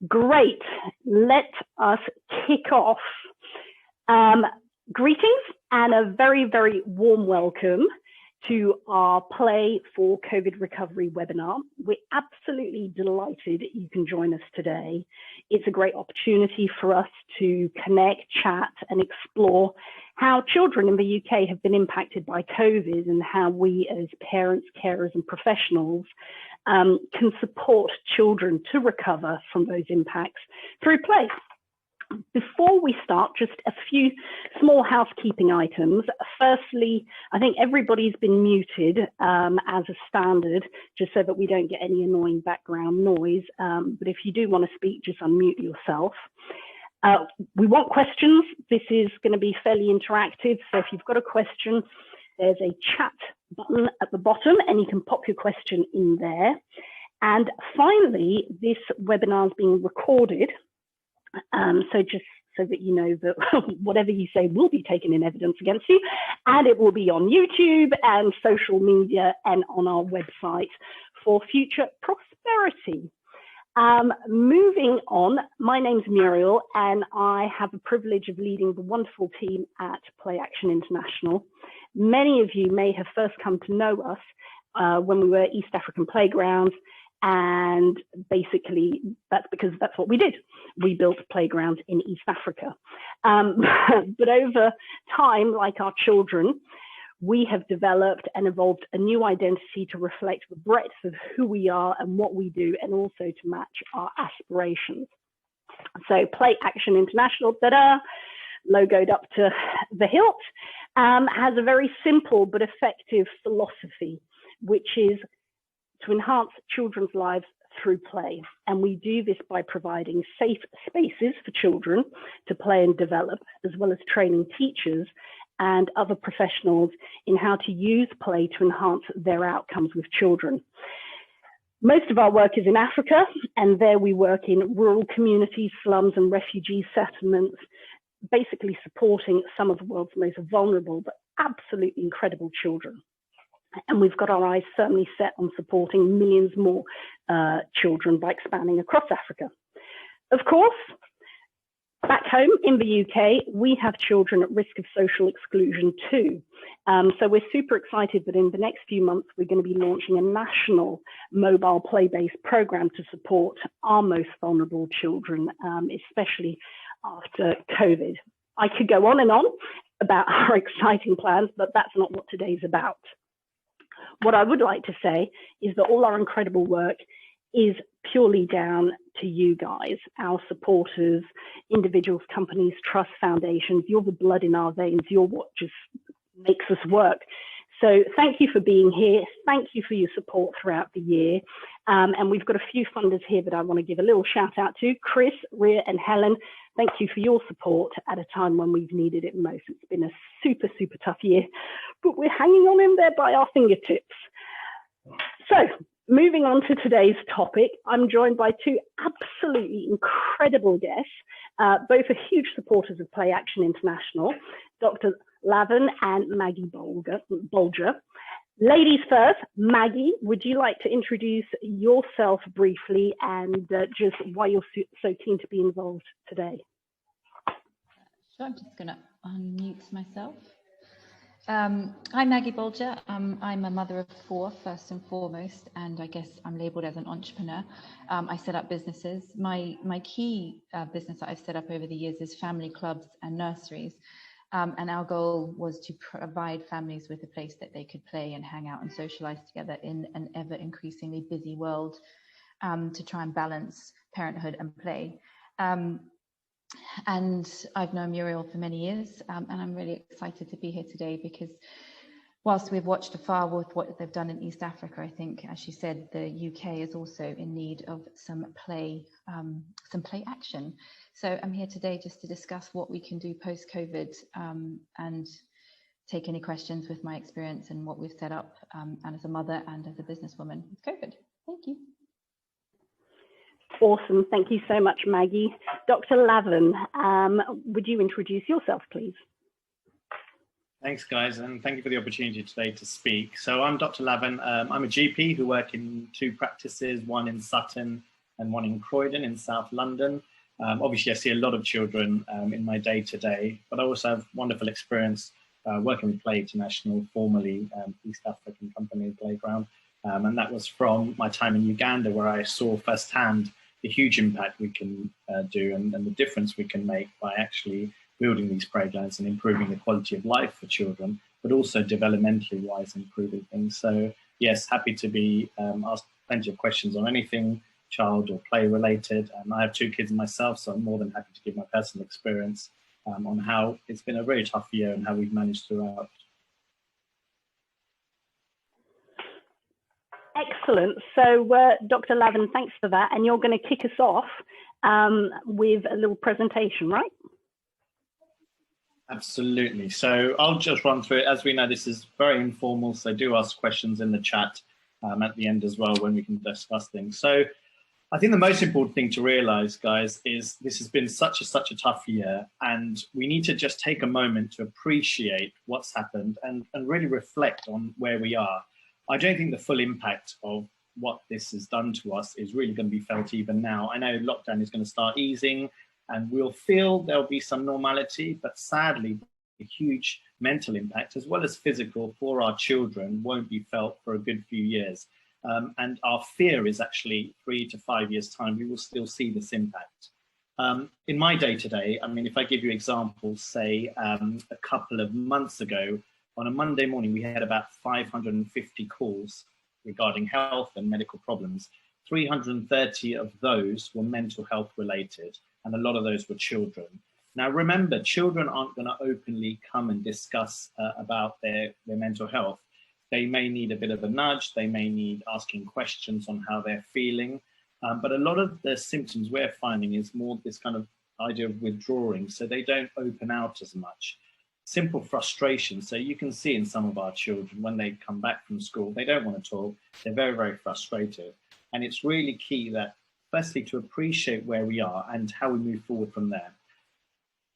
Great. Let us kick off. Greetings and a very, very warm welcome to our Play for COVID Recovery webinar. We're absolutely delighted you can join us today. It's a great opportunity for us to connect, chat, and explore how children in the UK have been impacted by COVID and how we as parents, carers, and professionals can support children to recover from those impacts through play. Before we start, just a few small housekeeping items. Firstly, I think everybody's been muted as a standard, just so that we don't get any annoying background noise. But if you do want to speak, just unmute yourself. We want questions. This is going to be fairly interactive. So if you've got a question, there's a chat button at the bottom and you can pop your question in there. And finally, this webinar is being recorded. So just so that you know that whatever you say will be taken in evidence against you, and it will be on YouTube and social media and on our website for future prosperity. Moving on, my name's Murielle and I have the privilege of leading the wonderful team at Play Action International. Many of you may have first come to know us when we were East African Playgrounds, and basically that's because that's what we did. We built playgrounds in East Africa. But over time, like our children, we have developed and evolved a new identity to reflect the breadth of who we are and what we do, and also to match our aspirations. So Play Action International, ta-da, logoed up to the hilt, has a very simple but effective philosophy, which is to enhance children's lives through play. And we do this by providing safe spaces for children to play and develop, as well as training teachers and other professionals in how to use play to enhance their outcomes with children. Most of our work is in Africa, and there we work in rural communities, slums, and refugee settlements, basically supporting some of the world's most vulnerable but absolutely incredible children. And we've got our eyes firmly set on supporting millions more children by expanding across Africa. Of course, back home in the UK, we have children at risk of social exclusion too. So we're super excited that in the next few months, we're going to be launching a national mobile play-based program to support our most vulnerable children, especially after COVID. I could go on and on about our exciting plans, but that's not what today's about. What I would like to say is that all our incredible work is purely down to you guys, our supporters, individuals, companies, trusts, foundations. You're the blood in our veins. You're what just makes us work. So thank you for being here. Thank you for your support throughout the year. And we've got a few funders here that I want to give a little shout out to. Chris, Rhea, and Helen, thank you for your support at a time when we've needed it most. It's been a super, super tough year, but we're hanging on in there by our fingertips. So moving on to today's topic, I'm joined by two absolutely incredible guests. Both are huge supporters of Play Action International, Dr. Lavan and Maggie Bolger. Ladies first, Maggie, would you like to introduce yourself briefly and just why you're so keen to be involved today? Sure, I'm just going to unmute myself. I'm Maggie Bolger. I'm a mother of four, first and foremost, and I guess I'm labelled as an entrepreneur. I set up businesses. My key business that I've set up over the years is family clubs and nurseries. And our goal was to provide families with a place that they could play and hang out and socialize together in an ever increasingly busy world, to try and balance parenthood and play. And I've known Murielle for many years, and I'm really excited to be here today because whilst we've watched afar with what they've done in East Africa, I think, as she said, the UK is also in need of some play action. So I'm here today just to discuss what we can do post-COVID and take any questions with my experience and what we've set up and as a mother and as a businesswoman with COVID. Thank you. Awesome. Thank you so much, Maggie. Dr. Lavan, would you introduce yourself, please? Thanks, guys, and thank you for the opportunity today to speak. So I'm Dr. Lavan. I'm a GP who work in two practices, one in Sutton and one in Croydon in South London. Obviously, I see a lot of children in my day-to-day, but I also have wonderful experience working with Play International, formerly East African Company Playground. And that was from my time in Uganda, where I saw firsthand the huge impact we can do and the difference we can make by actually building these playgrounds and improving the quality of life for children, but also developmentally wise, improving things. So yes, happy to be asked plenty of questions on anything child or play related. I have 2 kids myself, so I'm more than happy to give my personal experience on how it's been a very tough year and how we've managed throughout. Excellent. So Dr. Lavan, thanks for that. And you're going to kick us off with a little presentation, right? Absolutely. So I'll just run through it. As we know, this is very informal, so do ask questions in the chat at the end as well when we can discuss things. So I think the most important thing to realize, guys, is this has been such a tough year, and we need to just take a moment to appreciate what's happened and really reflect on where we are. I don't think the full impact of what this has done to us is really going to be felt even now. I know lockdown is going to start easing and we'll feel there'll be some normality, but sadly, the huge mental impact as well as physical for our children won't be felt for a good few years. And our fear is actually 3 to 5 years' time, we will still see this impact. In my day-to-day, I mean, if I give you examples, say a couple of months ago, on a Monday morning, we had about 550 calls regarding health and medical problems. 330 of those were mental health related, and a lot of those were children. Now, remember, children aren't going to openly come and discuss about their mental health. They may need a bit of a nudge. They may need asking questions on how they're feeling. But a lot of the symptoms we're finding is more this kind of idea of withdrawing. So they don't open out as much. Simple frustration. So you can see in some of our children, when they come back from school, they don't want to talk. They're very, very frustrated. And it's really key that, firstly, to appreciate where we are and how we move forward from there.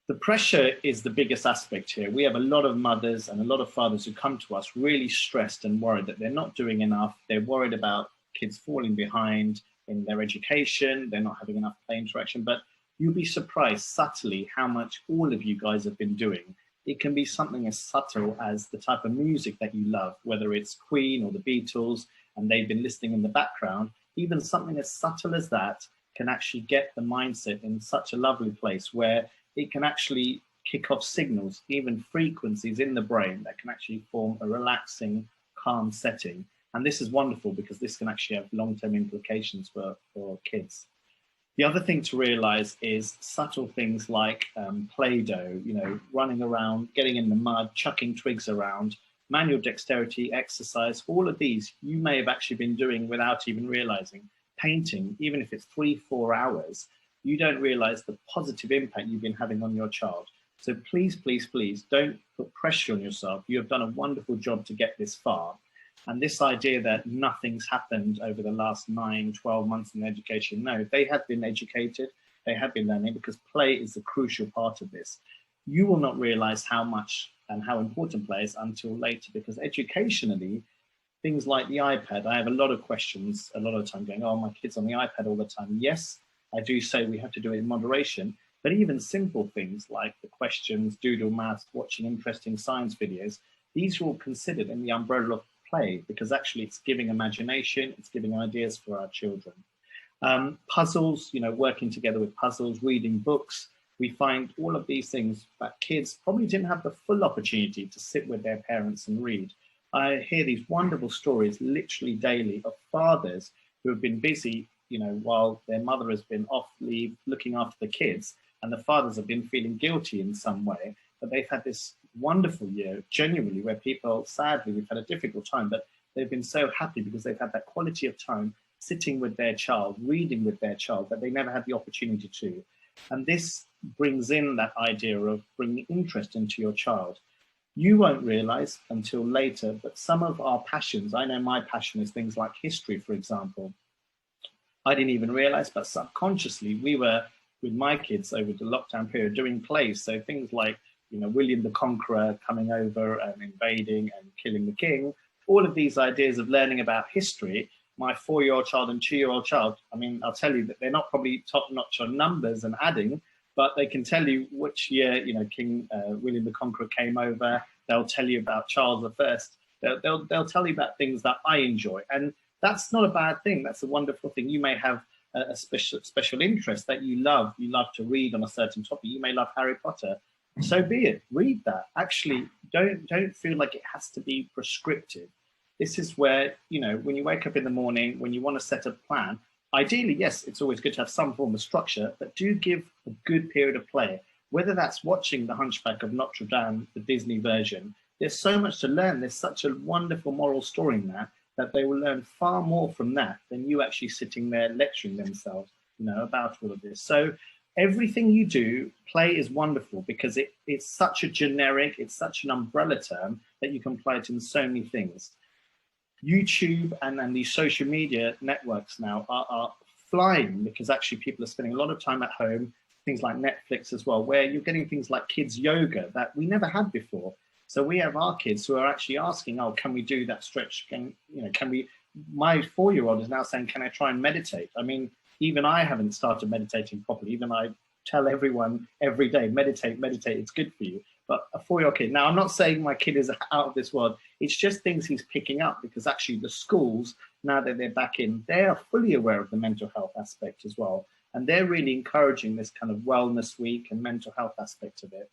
The pressure is the biggest aspect here. We have a lot of mothers and a lot of fathers who come to us really stressed and worried that they're not doing enough. They're worried about kids falling behind in their education. They're not having enough play interaction. But you'll be surprised subtly how much all of you guys have been doing. It can be something as subtle as the type of music that you love, whether it's Queen or the Beatles, and they've been listening in the background. Even something as subtle as that can actually get the mindset in such a lovely place where it can actually kick off signals, even frequencies in the brain that can actually form a relaxing, calm setting. And this is wonderful because this can actually have long-term implications for kids. The other thing to realize is subtle things like Play-Doh, you know, running around, getting in the mud, chucking twigs around, manual dexterity, exercise, all of these you may have actually been doing without even realizing. Painting, even if it's 3-4 hours, you don't realize the positive impact you've been having on your child. So please, please, please don't put pressure on yourself. You have done a wonderful job to get this far. And this idea that nothing's happened over the last 9-12 months in education, no, they have been educated, they have been learning, because play is a crucial part of this. You will not realize how much and how important play is until later, because educationally, things like the iPad, I have a lot of questions a lot of the time going, oh, my kid's on the iPad all the time. Yes, I do say we have to do it in moderation, but even simple things like the questions, doodle maths, watching interesting science videos, these are all considered in the umbrella of play, because actually it's giving imagination, it's giving ideas for our children. Puzzles, you know, working together with puzzles, reading books, we find all of these things that kids probably didn't have the full opportunity to sit with their parents and read. I hear these wonderful stories literally daily of fathers who have been busy, you know, while their mother has been off leave looking after the kids, and the fathers have been feeling guilty in some way, but they've had this wonderful year, genuinely, where people, sadly, we've had a difficult time, but they've been so happy because they've had that quality of time sitting with their child, reading with their child, that they never had the opportunity to. And this brings in that idea of bringing interest into your child. You won't realize until later, but some of our passions, I know my passion is things like history, for example. I didn't even realize, but subconsciously we were, with my kids over the lockdown period, doing plays. So things like, you know, William the Conqueror coming over and invading and killing the king, all of these ideas of learning about history, my 4-year-old child and 2-year-old child, I mean, I'll tell you that they're not probably top notch on numbers and adding, but they can tell you which year, you know, King William the Conqueror came over. They'll tell you about Charles I. They'll tell you about things that I enjoy, and that's not a bad thing. That's a wonderful thing. You may have a special interest that you love. You love to read on a certain topic. You may love Harry Potter. So be it. Read that. Actually, don't feel like it has to be prescriptive. This is where, you know, when you wake up in the morning, when you want to set a plan, ideally, yes, it's always good to have some form of structure, but do give a good period of play. Whether that's watching The Hunchback of Notre Dame, the Disney version, there's so much to learn. There's such a wonderful moral story in that they will learn far more from that than you actually sitting there lecturing themselves, you know, about all of this. So everything you do, play is wonderful because it's such a generic, it's such an umbrella term that you can apply it in so many things. YouTube and these social media networks now are flying because actually people are spending a lot of time at home, things like Netflix as well, where you're getting things like kids yoga that we never had before. So we have our kids who are actually asking, oh, can we do that stretch? Can we, my 4-year-old is now saying, can I try and meditate? I mean, even I haven't started meditating properly. Even I tell everyone every day, meditate, it's good for you. But a 4-year-old kid, now I'm not saying my kid is out of this world. It's just things he's picking up because actually the schools, now that they're back in, they are fully aware of the mental health aspect as well. And they're really encouraging this kind of wellness week and mental health aspect of it.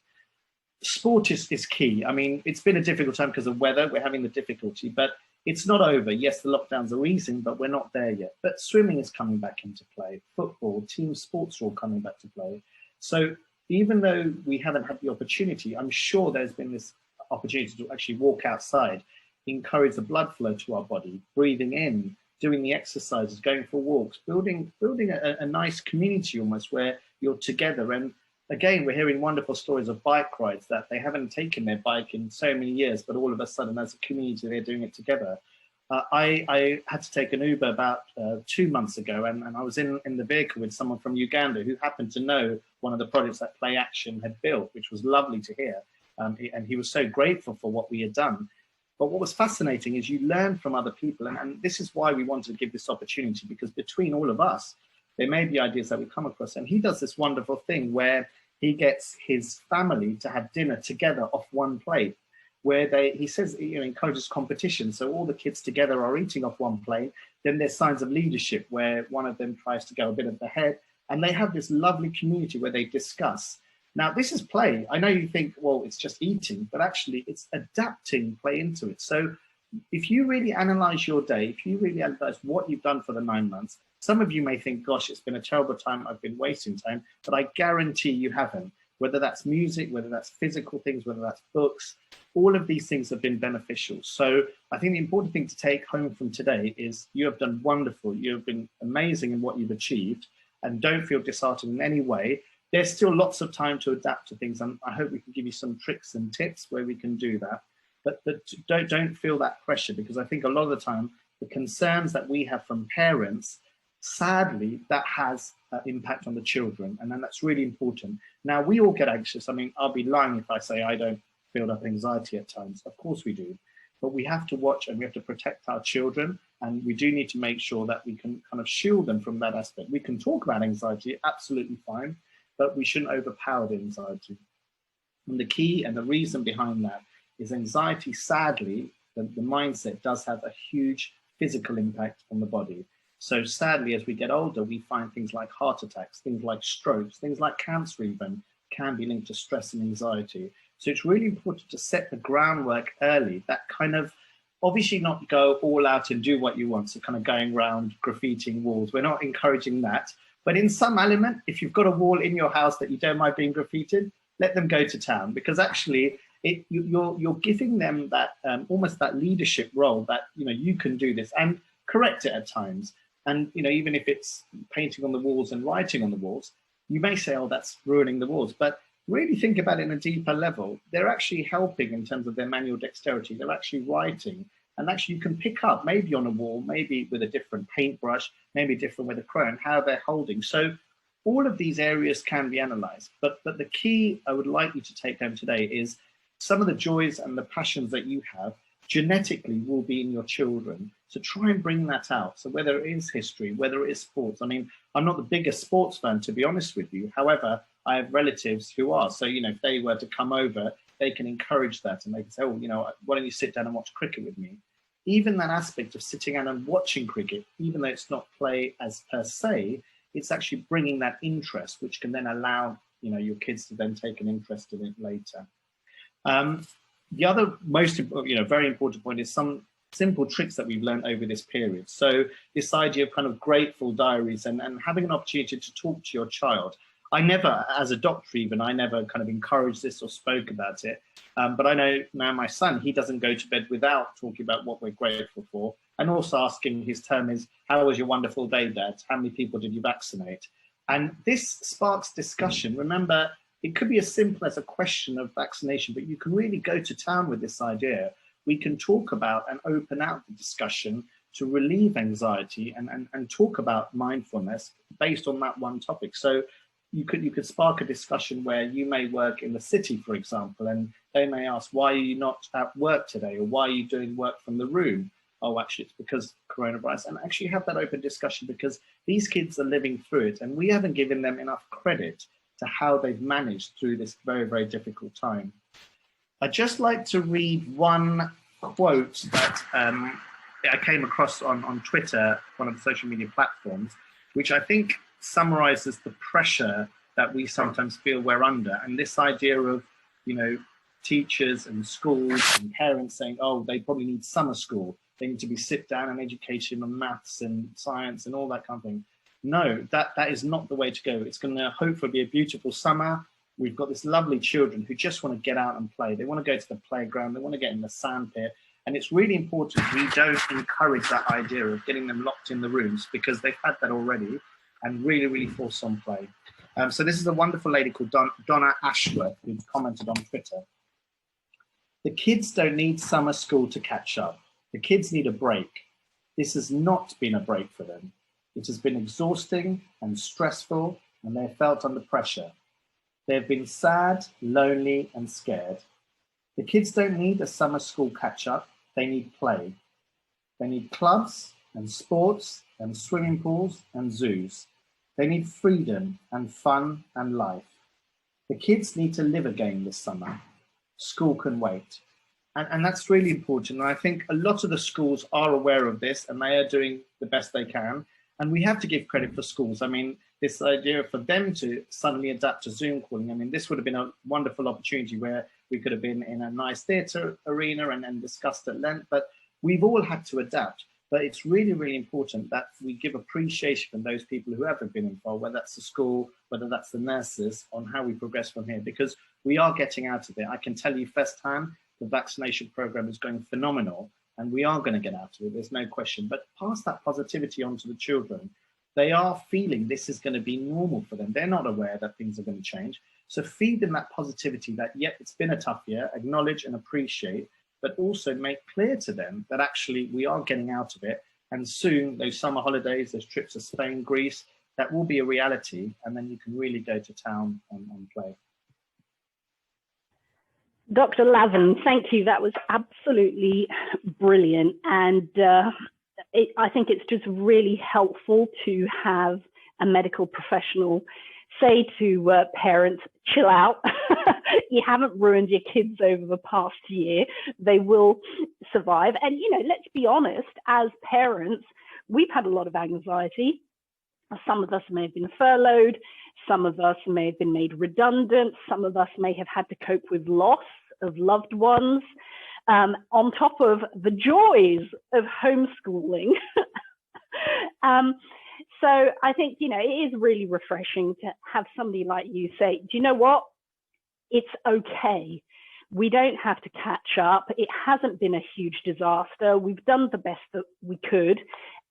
Sport is key. I mean, it's been a difficult time because of weather. We're having the difficulty, but it's not over. Yes, the lockdowns are easing, but we're not there yet. But swimming is coming back into play. Football, team sports are all coming back to play. So even though we haven't had the opportunity, I'm sure there's been this opportunity to actually walk outside, encourage the blood flow to our body, breathing in, doing the exercises, going for walks, building a nice community almost where you're together. And again, we're hearing wonderful stories of bike rides that they haven't taken their bike in so many years, but all of a sudden as a community, they're doing it together. I had to take an Uber about 2 months ago, and I was in the vehicle with someone from Uganda who happened to know one of the projects that Play Action had built, which was lovely to hear. And he was so grateful for what we had done. But what was fascinating is you learn from other people. And this is why we wanted to give this opportunity, because between all of us, there may be ideas that we come across. And he does this wonderful thing where he gets his family to have dinner together off one plate, where he says, encourages competition. So all the kids together are eating off one plate. Then there's signs of leadership where one of them tries to go a bit at the head. And they have this lovely community where they discuss. Now, this is play. I know you think, well, it's just eating, but actually it's adapting play into it. So if you really analyze your day, if you really analyze what you've done for the 9 months, some of you may think, gosh, it's been a terrible time, I've been wasting time, but I guarantee you haven't. Whether that's music, whether that's physical things, whether that's books, all of these things have been beneficial. So I think the important thing to take home from today is you have done wonderful. You have been amazing in what you've achieved, and don't feel disheartened in any way. There's still lots of time to adapt to things, and I hope we can give you some tricks and tips where we can do that. But don't feel that pressure, because I think a lot of the time, the concerns that we have from parents, sadly, that has impact on the children, and then that's really important. Now, we all get anxious. I mean, I'll be lying if I say I don't feel up anxiety at times. Of course we do, but we have to watch and we have to protect our children, and we do need to make sure that we can kind of shield them from that aspect. We can talk about anxiety, absolutely fine, but we shouldn't overpower the anxiety. And the key and the reason behind that is anxiety, sadly, the mindset does have a huge physical impact on the body. So sadly, as we get older, we find things like heart attacks, things like strokes, things like cancer even can be linked to stress and anxiety. So it's really important to set the groundwork early, that kind of, obviously not go all out and do what you want, so kind of going around graffitiing walls. We're not encouraging that. But in some element, if you've got a wall in your house that you don't mind being graffitied, let them go to town, because actually you're giving them that almost that leadership role that, you can do this and correct it at times. And, even if it's painting on the walls and writing on the walls, you may say, oh, that's ruining the walls. But really think about it in a deeper level. They're actually helping in terms of their manual dexterity. They're actually writing. And actually you can pick up maybe on a wall, maybe with a different paintbrush, maybe different with a crayon, how they're holding. So all of these areas can be analyzed. But the key I would like you to take home today is some of the joys and the passions that you have genetically will be in your children. So try and bring that out. So whether it is history, whether it is sports, I mean, I'm not the biggest sports fan, to be honest with you. However, I have relatives who are. So, you know, if they were to come over, they can encourage that and they can say, oh, you know, why don't you sit down and watch cricket with me? Even that aspect of sitting down and watching cricket, even though it's not play as per se, it's actually bringing that interest, which can then allow, you know, your kids to then take an interest in it later. The other most, you know, very important point is some simple tricks that we've learned over this period. So this idea of kind of grateful diaries and having an opportunity to talk to your child. I never, as a doctor even, I never kind of encouraged this or spoke about it. But I know now my son, he doesn't go to bed without talking about what we're grateful for. And also asking his term is, how was your wonderful day, Dad? How many people did you vaccinate? And this sparks discussion. Remember, it could be as simple as a question of vaccination, but you can really go to town with this idea. We can talk about and open out the discussion to relieve anxiety and talk about mindfulness based on that one topic. So you could spark a discussion where you may work in the city, for example, and they may ask, why are you not at work today? Or why are you doing work from the room? Oh, actually, it's because coronavirus. And actually have that open discussion, because these kids are living through it and we haven't given them enough credit to how they've managed through this very, very difficult time. I'd just like to read one quote that I came across on Twitter, one of the social media platforms, which I think summarizes the pressure that we sometimes feel we're under. And this idea of, you know, teachers and schools and parents saying, oh, they probably need summer school. They need to be sit down and education on maths and science and all that kind of thing. No, that is not the way to go. It's going to hopefully be a beautiful summer. We've got this lovely children who just want to get out and play. They want to go to the playground. They want to get in the sandpit. And it's really important we don't encourage that idea of getting them locked in the rooms, because they've had that already, and really, really force on play. So this is a wonderful lady called Donna Ashworth, who commented on Twitter. The kids don't need summer school to catch up. The kids need a break. This has not been a break for them. It has been exhausting and stressful, and they have felt under pressure. They have been sad, lonely, and scared. The kids don't need a summer school catch-up. They need play. They need clubs and sports and swimming pools and zoos. They need freedom and fun and life. The kids need to live again this summer. School can wait. And that's really important. And I think a lot of the schools are aware of this and they are doing the best they can. And we have to give credit for schools. I mean, this idea for them to suddenly adapt to Zoom calling, I mean, this would have been a wonderful opportunity where we could have been in a nice theatre arena and discussed at length, but we've all had to adapt. But it's really, really important that we give appreciation for those people who haven't been involved, whether that's the school, whether that's the nurses, on how we progress from here, because we are getting out of it. I can tell you firsthand, the vaccination program is going phenomenal and we are going to get out of it, there's no question. But pass that positivity on to the children. They are feeling this is going to be normal for them. They're not aware that things are going to change. So feed them that positivity that, yep, it's been a tough year, acknowledge and appreciate, but also make clear to them that actually we are getting out of it. And soon those summer holidays, those trips to Spain, Greece, that will be a reality. And then you can really go to town and play. Dr. Lavan, thank you. That was absolutely brilliant. And I think it's just really helpful to have a medical professional say to parents, chill out. You haven't ruined your kids over the past year. They will survive. And, you know, let's be honest, as parents, we've had a lot of anxiety. Some of us may have been furloughed. Some of us may have been made redundant. Some of us may have had to cope with loss of loved ones, on top of the joys of homeschooling. So I think, you know, it is really refreshing to have somebody like you say, do you know what? It's okay. We don't have to catch up. It hasn't been a huge disaster. We've done the best that we could.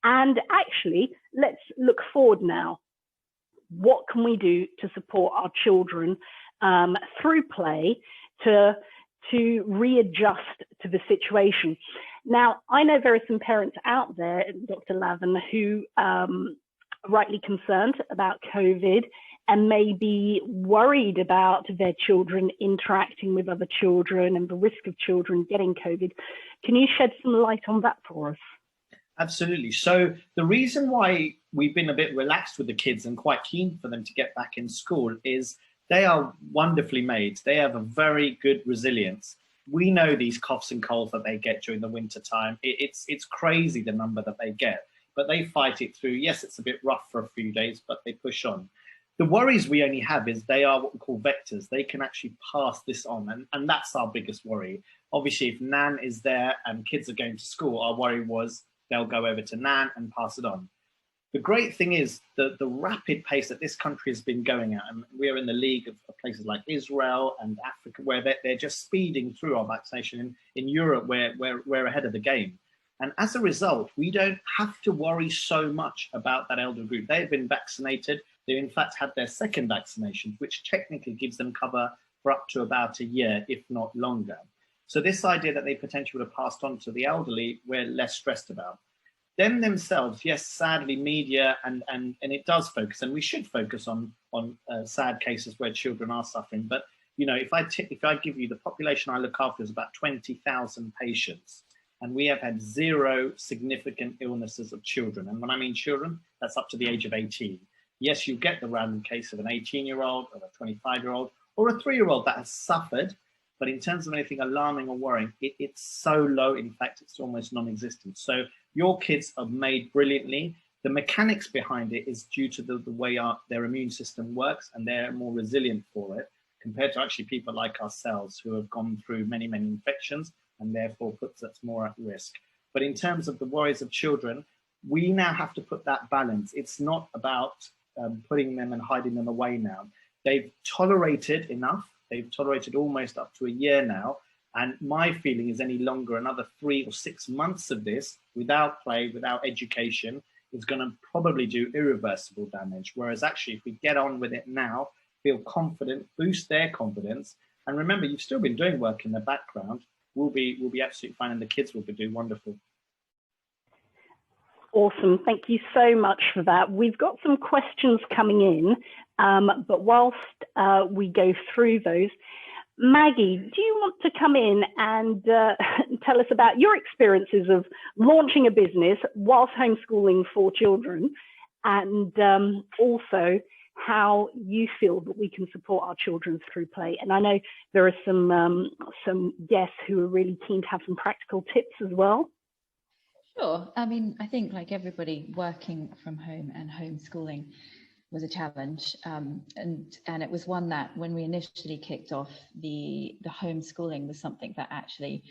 And actually, let's look forward now. What can we do to support our children through play to readjust to the situation? Now, I know there are some parents out there, Dr. Lavan, who are rightly concerned about COVID and may be worried about their children interacting with other children and the risk of children getting COVID. Can you shed some light on that for us? Absolutely. So the reason why we've been a bit relaxed with the kids and quite keen for them to get back in school is they are wonderfully made. They have a very good resilience. We know these coughs and colds that they get during the winter time. It's crazy the number that they get, but they fight it through. Yes, it's a bit rough for a few days, but they push on. The worries we only have is they are what we call vectors. They can actually pass this on, and that's our biggest worry. Obviously, if Nan is there and kids are going to school, our worry was they'll go over to Nan and pass it on. The great thing is the rapid pace that this country has been going at, and we are in the league of places like Israel and Africa, where they're just speeding through our vaccination. In Europe, we're ahead of the game. And as a result, we don't have to worry so much about that elder group. They've been vaccinated. They in fact had their second vaccination, which technically gives them cover for up to about a year, if not longer. So this idea that they potentially would have passed on to the elderly, we're less stressed about. Them themselves, yes, sadly, media and it does focus, and we should focus on sad cases where children are suffering. But you know, if I give you the population I look after is about 20,000 patients, and we have had 0 significant illnesses of children. And when I mean children, that's up to the age of 18. Yes, you get the random case of an 18-year-old or a 25-year-old or a 3-year-old that has suffered. But in terms of anything alarming or worrying, it's so low. In fact, it's almost non-existent. So your kids are made brilliantly. The mechanics behind it is due to the way their immune system works, and they're more resilient for it compared to actually people like ourselves who have gone through many, many infections and therefore puts us more at risk. But in terms of the worries of children, we now have to put that balance. It's not about putting them and hiding them away now. They've tolerated enough. They've tolerated almost up to a year now. And my feeling is any longer, another 3 or 6 months of this without play, without education, is going to probably do irreversible damage. Whereas actually, if we get on with it now, feel confident, boost their confidence. And remember, you've still been doing work in the background. We'll be absolutely fine, and the kids will be doing wonderful. Awesome. Thank you so much for that. We've got some questions coming in, but whilst we go through those, Maggie, do you want to come in and tell us about your experiences of launching a business whilst homeschooling 4 children, and also how you feel that we can support our children through play? And I know there are some guests who are really keen to have some practical tips as well. Sure. I mean, I think like everybody, working from home and homeschooling was a challenge, and it was one that when we initially kicked off, the homeschooling was something that actually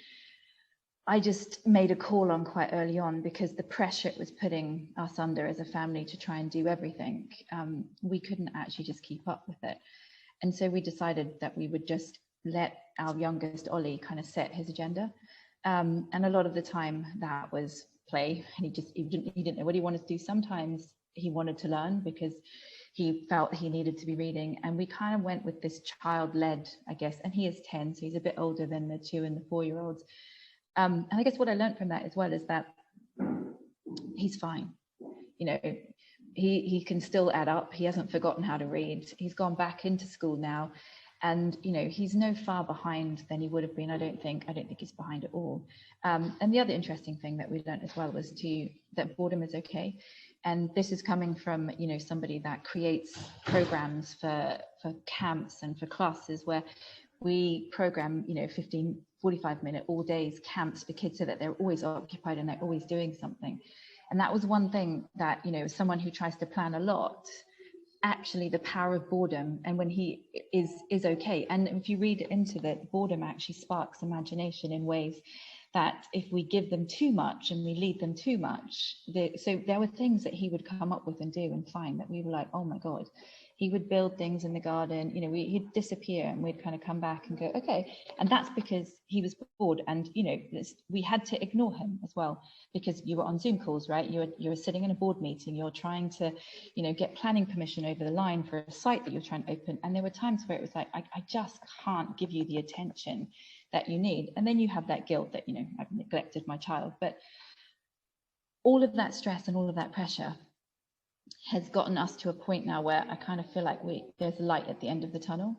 I just made a call on quite early on, because the pressure it was putting us under as a family to try and do everything, we couldn't actually just keep up with it. And so we decided that we would just let our youngest Ollie kind of set his agenda. And a lot of the time that was play, and he didn't know what he wanted to do. Sometimes he wanted to learn because he felt he needed to be reading, and we kind of went with this child-led, I guess, and he is 10, so he's a bit older than the 2 and the 4-year-olds. And I guess what I learned from that as well is that he's fine. You know, he can still add up. He hasn't forgotten how to read. He's gone back into school now, and you know, he's no far behind than he would have been. I don't think he's behind at all. And the other interesting thing that we learned as well was that boredom is okay. And this is coming from, you know, somebody that creates programs for camps and for classes where we program, you know, 45-minute all days camps for kids so that they're always occupied and they're always doing something. And that was one thing that, you know, as someone who tries to plan a lot, actually the power of boredom, and when he is okay. And if you read into that, boredom actually sparks imagination in ways that if we give them too much and we lead them too much, so there were things that he would come up with and do and find that we were like, oh my God. He would build things in the garden, you know, he'd disappear and we'd kind of come back and go, okay. And that's because he was bored, and, you know, we had to ignore him as well, because you were on Zoom calls, right? You were sitting in a board meeting, you're trying to, you know, get planning permission over the line for a site that you're trying to open. And there were times where it was like, I just can't give you the attention that you need. And then you have that guilt that, you know, I've neglected my child. But all of that stress and all of that pressure has gotten us to a point now where I kind of feel like there's a light at the end of the tunnel.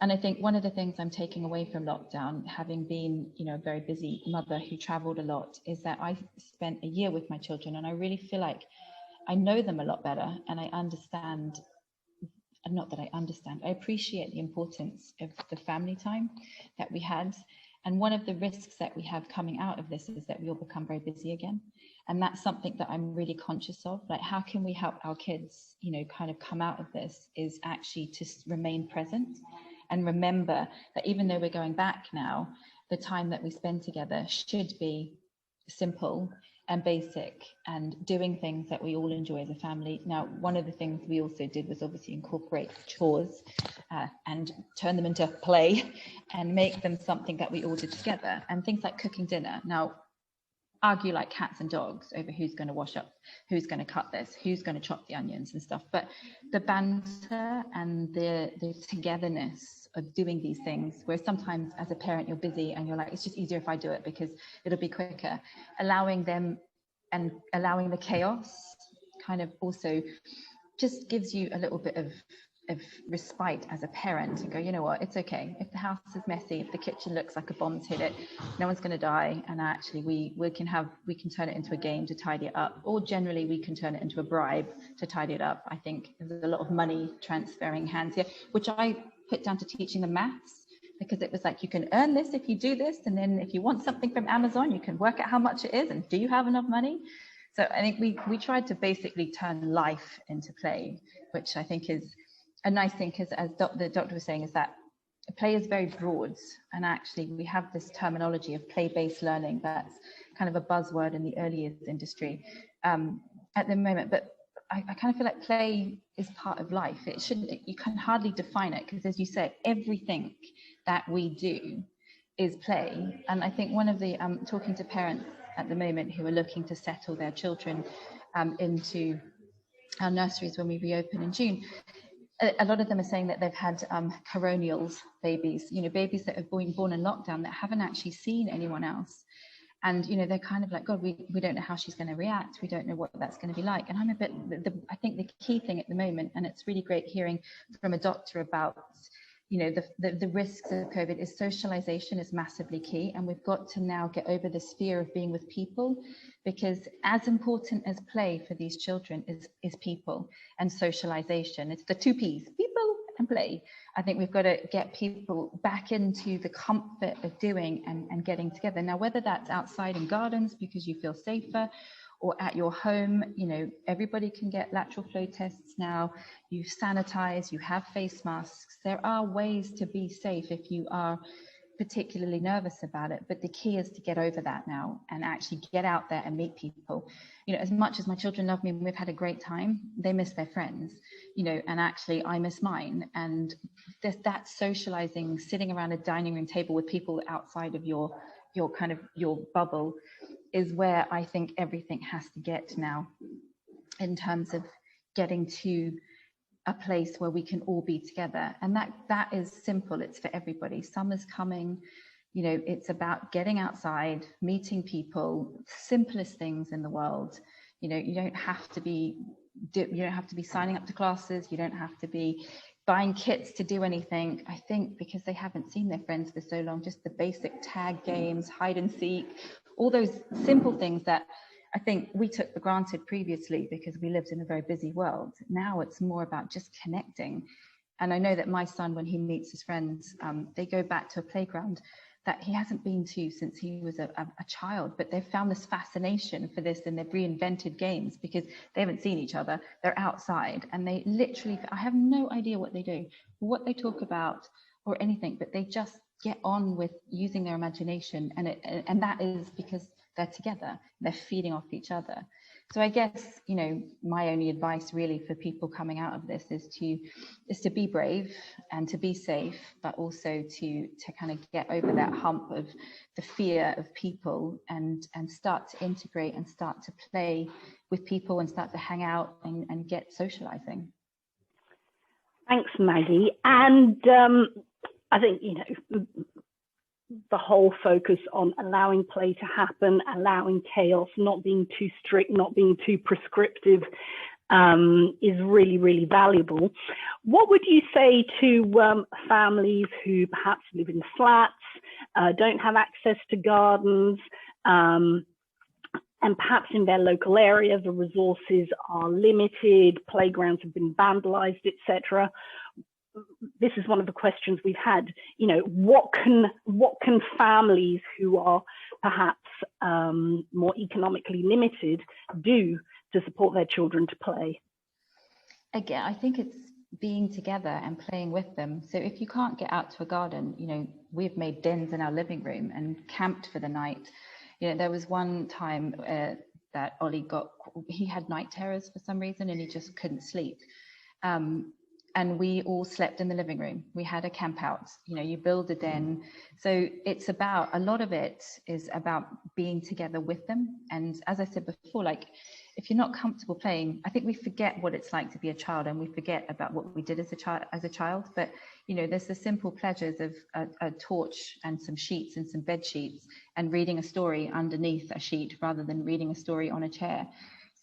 And I think one of the things I'm taking away from lockdown, having been, you know, a very busy mother who traveled a lot, is that I spent a year with my children, and I really feel like I know them a lot better, and I understand, not that I understand, I appreciate the importance of the family time that we had. And one of the risks that we have coming out of this is that we all become very busy again. And that's something that I'm really conscious of. Like, how can we help our kids, you know, kind of come out of this, is actually to remain present and remember that even though we're going back now, the time that we spend together should be simple and basic and doing things that we all enjoy as a family. Now, one of the things we also did was obviously incorporate chores and turn them into play and make them something that we all did together, and things like cooking dinner. Now, argue like cats and dogs over who's going to wash up, who's going to cut this, who's going to chop the onions and stuff, but the banter and the togetherness of doing these things, where sometimes as a parent you're busy and you're like, it's just easier if I do it because it'll be quicker, allowing them and allowing the chaos kind of also just gives you a little bit of respite as a parent, and go, you know what, it's okay if the house is messy, if the kitchen looks like a bomb's hit it, no one's going to die, and actually we can turn it into a game to tidy it up, or generally we can turn it into a bribe to tidy it up. I think there's a lot of money transferring hands here, which I put down to teaching the maths, because it was like, you can earn this if you do this, and then if you want something from Amazon, you can work out how much it is, and do you have enough money? So I think we tried to basically turn life into play, which I think is a nice thing, because as the doctor was saying, is that play is very broad, and actually we have this terminology of play-based learning that's kind of a buzzword in the early years industry at the moment, but I kind of feel like play is part of life. It shouldn't, you can hardly define it, because as you say, everything that we do is play. And I think one of the talking to parents at the moment who are looking to settle their children into our nurseries when we reopen in June, a lot of them are saying that they've had coronials babies, you know, babies that have been born in lockdown that haven't actually seen anyone else. And, you know, they're kind of like, God, we don't know how she's going to react. We don't know what that's going to be like. And I'm a bit, I think the key thing at the moment, and it's really great hearing from a doctor about, you know, the risks of COVID, is socialization is massively key. And we've got to now get over this fear of being with people, because as important as play for these children is people and socialization. It's the two P's, people and play. I think we've got to get people back into the comfort of doing and getting together. Now, whether that's outside in gardens because you feel safer, or at your home, you know, everybody can get lateral flow tests now. You sanitize, you have face masks. There are ways to be safe if you are particularly nervous about it, but the key is to get over that now and actually get out there and meet people. You know, as much as my children love me and we've had a great time, they miss their friends, you know, and actually I miss mine. And that socializing, sitting around a dining room table with people outside of your kind of your bubble, is where I think everything has to get now, in terms of getting to a place where we can all be together. And that is simple. It's for everybody. Summer's coming, you know, it's about getting outside, meeting people, simplest things in the world. You know, you don't have to be signing up to classes. You don't have to be buying kits to do anything. I think because they haven't seen their friends for so long, just the basic tag games, hide and seek, all those simple things that I think we took for granted previously because we lived in a very busy world. Now it's more about just connecting. And I know that my son, when he meets his friends, they go back to a playground that he hasn't been to since he was a child, but they've found this fascination for this, and they've reinvented games because they haven't seen each other. They're outside and they literally, I have no idea what they do, what they talk about or anything, but they just get on with using their imagination. And that is because they're together, they're feeding off each other. So I guess, you know, my only advice really for people coming out of this is to be brave and to be safe, but also to kind of get over that hump of the fear of people and start to integrate and start to play with people and start to hang out and get socializing. Thanks, Maggie. And I think, you know, the whole focus on allowing play to happen, allowing chaos, not being too strict, not being too prescriptive, is really, really valuable. What would you say to families who perhaps live in flats, don't have access to gardens, and perhaps in their local area the resources are limited, playgrounds have been vandalized, etc.? This is one of the questions we've had. You know, what can families who are perhaps more economically limited do to support their children to play? Again, I think it's being together and playing with them. So if you can't get out to a garden, you know, we've made dens in our living room and camped for the night. You know, there was one time that Ollie he had night terrors for some reason and he just couldn't sleep. And we all slept in the living room. We had a camp out, you know, you build a den. So it's about, a lot of it is about being together with them. And as I said before, like, if you're not comfortable playing, I think we forget what it's like to be a child and we forget about what we did as a child. But, you know, there's the simple pleasures of a torch and some sheets and some bed sheets and reading a story underneath a sheet rather than reading a story on a chair.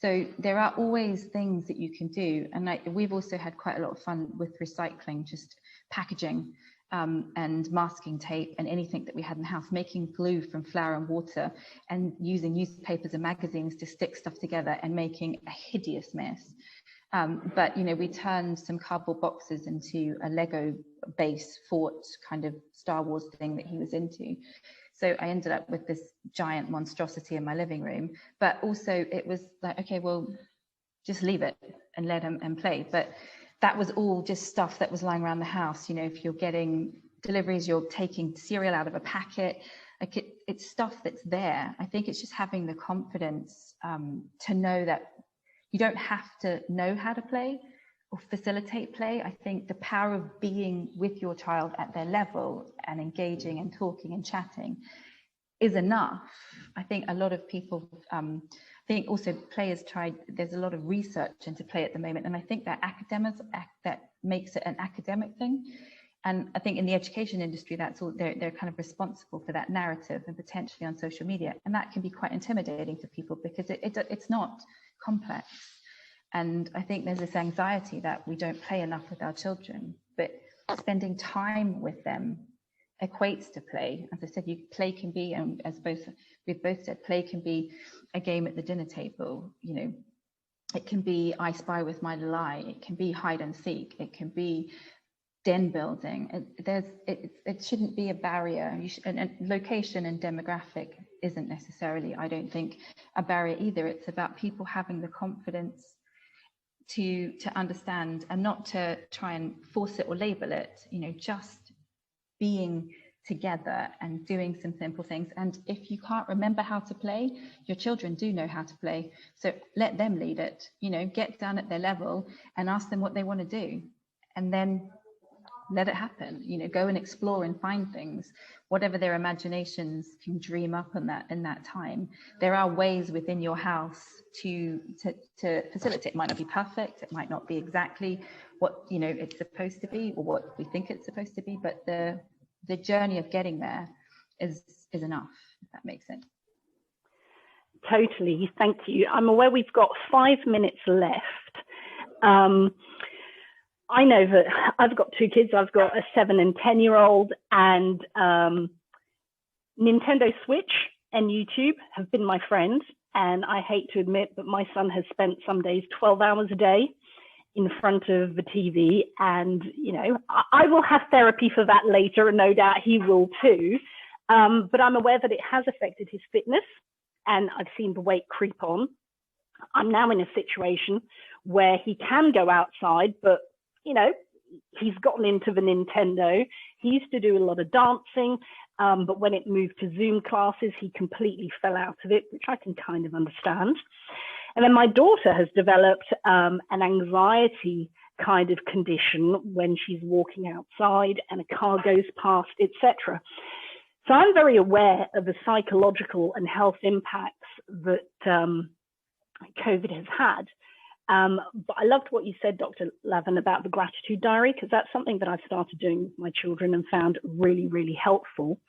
So there are always things that you can do. And we've also had quite a lot of fun with recycling, just packaging and masking tape and anything that we had in the house, making glue from flour and water and using newspapers and magazines to stick stuff together and making a hideous mess. But, you know, we turned some cardboard boxes into a Lego base fort kind of Star Wars thing that he was into. So I ended up with this giant monstrosity in my living room, but also it was like, okay, well, just leave it and let him and play. But that was all just stuff that was lying around the house. You know, if you're getting deliveries, you're taking cereal out of a packet, like it's stuff that's there. I think it's just having the confidence to know that you don't have to know how to play or facilitate play. I think the power of being with your child at their level and engaging and talking and chatting is enough. I think a lot of people, I think also players there's a lot of research into play at the moment, and I think that academics, that makes it an academic thing. And I think in the education industry, that's all, they're kind of responsible for that narrative and potentially on social media. And that can be quite intimidating to people because it's not complex. And I think there's this anxiety that we don't play enough with our children, but spending time with them equates to play. As I said, play can be, and as we've both said, play can be a game at the dinner table. You know, it can be I Spy with My Little Eye. It can be hide and seek. It can be den building. It shouldn't be a barrier. And location and demographic isn't necessarily, I don't think, a barrier either. It's about people having the confidence to understand and not to try and force it or label it, you know, just being together and doing some simple things. And if you can't remember how to play, your children do know how to play. So let them lead it, you know, get down at their level and ask them what they want to do. And then let it happen, you know, go and explore and find things, whatever their imaginations can dream up in that time. There are ways within your house to facilitate. It might not be perfect, it might not be exactly what, you know, it's supposed to be or what we think it's supposed to be, but the journey of getting there is enough, if that makes sense. Totally, thank you. I'm aware we've got 5 minutes left. I know that I've got 2 kids. I've got a 7 and 10-year-old, and Nintendo Switch and YouTube have been my friends. And I hate to admit, but my son has spent some days 12 hours a day in front of the TV. And, you know, I will have therapy for that later, and no doubt he will too. But I'm aware that it has affected his fitness, and I've seen the weight creep on. I'm now in a situation where he can go outside, but you know, he's gotten into the Nintendo. He used to do a lot of dancing, but when it moved to Zoom classes, he completely fell out of it, which I can kind of understand. And then my daughter has developed an anxiety kind of condition when she's walking outside and a car goes past, etc. So I'm very aware of the psychological and health impacts that COVID has had. But I loved what you said, Dr. Lavan, about the gratitude diary, because that's something that I've started doing with my children and found really, really helpful.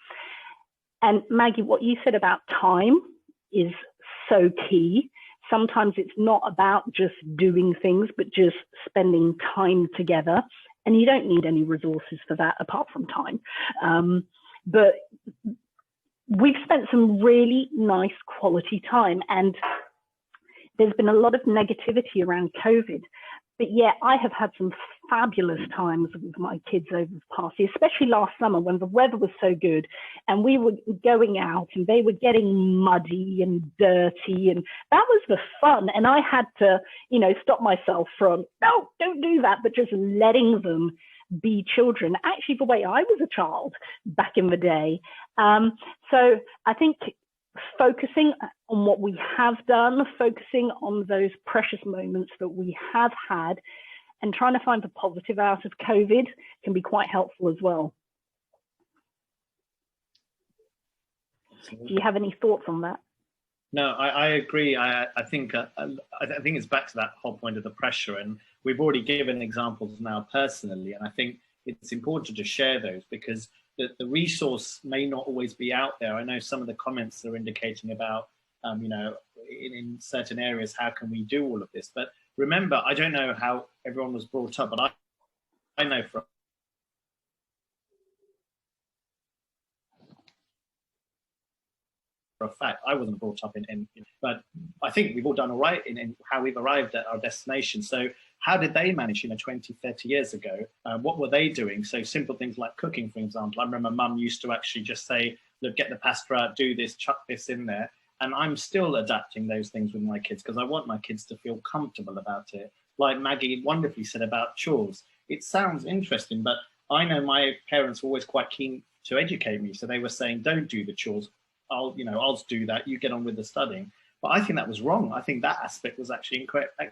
And Maggie, what you said about time is so key. sometimes it's not about just doing things, but just spending time together. And you don't need any resources for that apart from time. But we've spent some really nice quality time, and there's been a lot of negativity around COVID. But yeah, I have had some fabulous times with my kids over the past year, especially last summer when the weather was so good and we were going out and they were getting muddy and dirty, and that was the fun. And I had to, you know, stop myself from, no, don't do that, but just letting them be children, actually the way I was a child back in the day. So I think focusing on what we have done, focusing on those precious moments that we have had, and trying to find the positive out of COVID can be quite helpful as well. Do you have any thoughts on that? No, I agree. I think it's back to that whole point of the pressure, and we've already given examples now personally, and I think it's important to share those because the resource may not always be out there. I know some of the comments are indicating about, you know, in certain areas, how can we do all of this? But remember, I don't know how everyone was brought up, but I know for a fact, I wasn't brought up in, but I think we've all done all right in how we've arrived at our destination. So how did they manage, you know, 20, 30 years ago? What were they doing? So simple things like cooking, for example. I remember mum used to actually just say, look, get the pasta out, do this, chuck this in there. And I'm still adapting those things with my kids because I want my kids to feel comfortable about it. Like Maggie wonderfully said about chores. It sounds interesting, but I know my parents were always quite keen to educate me. So they were saying, don't do the chores. I'll do that. You get on with the studying. But I think that was wrong. I think that aspect was actually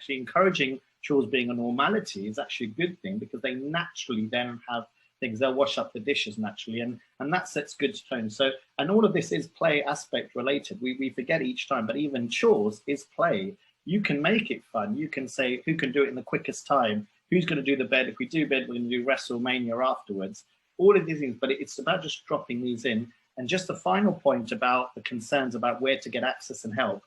encouraging chores being a normality is actually a good thing because they naturally then have things. They'll wash up the dishes naturally, and that sets good tone. So, and all of this is play aspect related. We forget each time, but even chores is play. You can make it fun. You can say who can do it in the quickest time. Who's going to do the bed? If we do bed, we're going to do WrestleMania afterwards. All of these things, but it's about just dropping these in. And just the final point about the concerns about where to get access and help.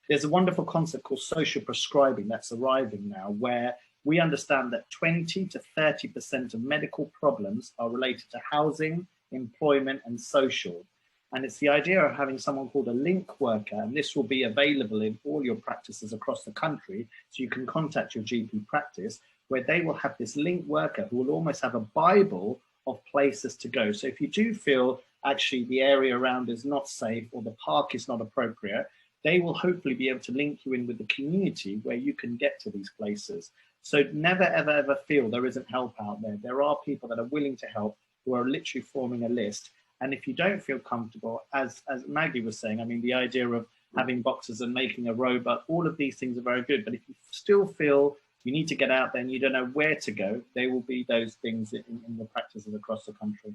There's a wonderful concept called social prescribing that's arriving now, where we understand that 20 to 30% of medical problems are related to housing, employment, and social. And it's the idea of having someone called a link worker, and this will be available in all your practices across the country. So you can contact your GP practice, where they will have this link worker who will almost have a Bible of places to go. So if you do feel actually the area around is not safe or the park is not appropriate, they will hopefully be able to link you in with the community where you can get to these places. So never, ever, ever feel there isn't help out there. There are people that are willing to help who are literally forming a list. And if you don't feel comfortable, as Maggie was saying, I mean, the idea of having boxes and making a robot, all of these things are very good. But if you still feel you need to get out there and you don't know where to go, there will be those things in the practices across the country.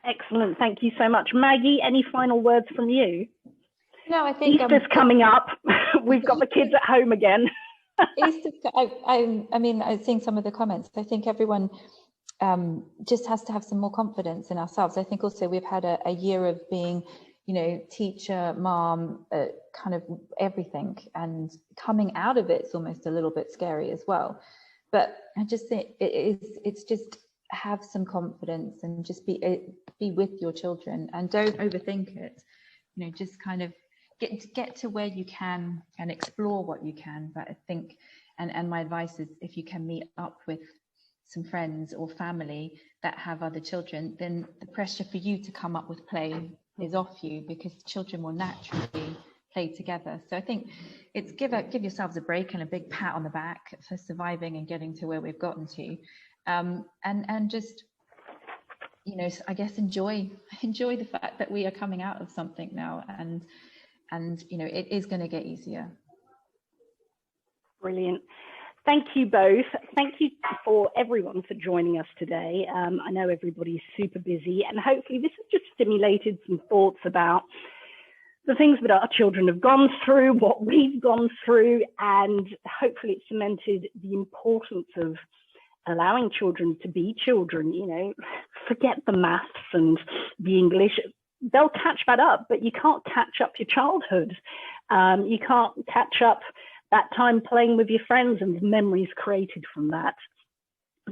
Excellent. Thank you so much. Maggie, any final words from you? No, I think Easter's coming up. We've got the kids at home again. I mean, I think some of the comments, I think everyone just has to have some more confidence in ourselves. I think also we've had a year of being, you know, teacher, mom, kind of everything, and coming out of it's almost a little bit scary as well. But I just think it's just have some confidence and just be with your children and don't overthink it. You know, just kind of get to where you can and explore what you can. But I think, and my advice is, if you can meet up with some friends or family that have other children, then the pressure for you to come up with play is off you, because children will naturally play together. So I think it's give yourselves a break and a big pat on the back for surviving and getting to where we've gotten to. And just, you know, I guess enjoy the fact that we are coming out of something now, and you know, it is going to get easier. Brilliant. Thank you both. Thank you for everyone for joining us today. I know everybody's super busy, and hopefully this has just stimulated some thoughts about the things that our children have gone through, what we've gone through, and hopefully it cemented the importance of allowing children to be children. You know, forget the maths and the English. they'll catch that up, but you can't catch up your childhood. You can't catch up that time playing with your friends and the memories created from that.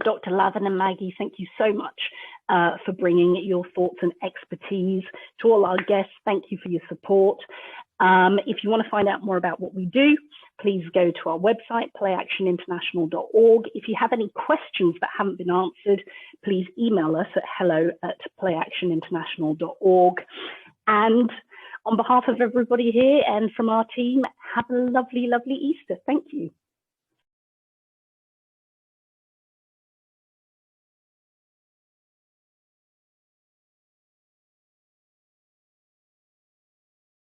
Dr. Lavan and Maggie, thank you so much for bringing your thoughts and expertise. To all our guests, thank you for your support. If you want to find out more about what we do, please go to our website, playactioninternational.org. If you have any questions that haven't been answered, please email us at hello@playactioninternational.org. And on behalf of everybody here and from our team, have a lovely, lovely Easter. Thank you.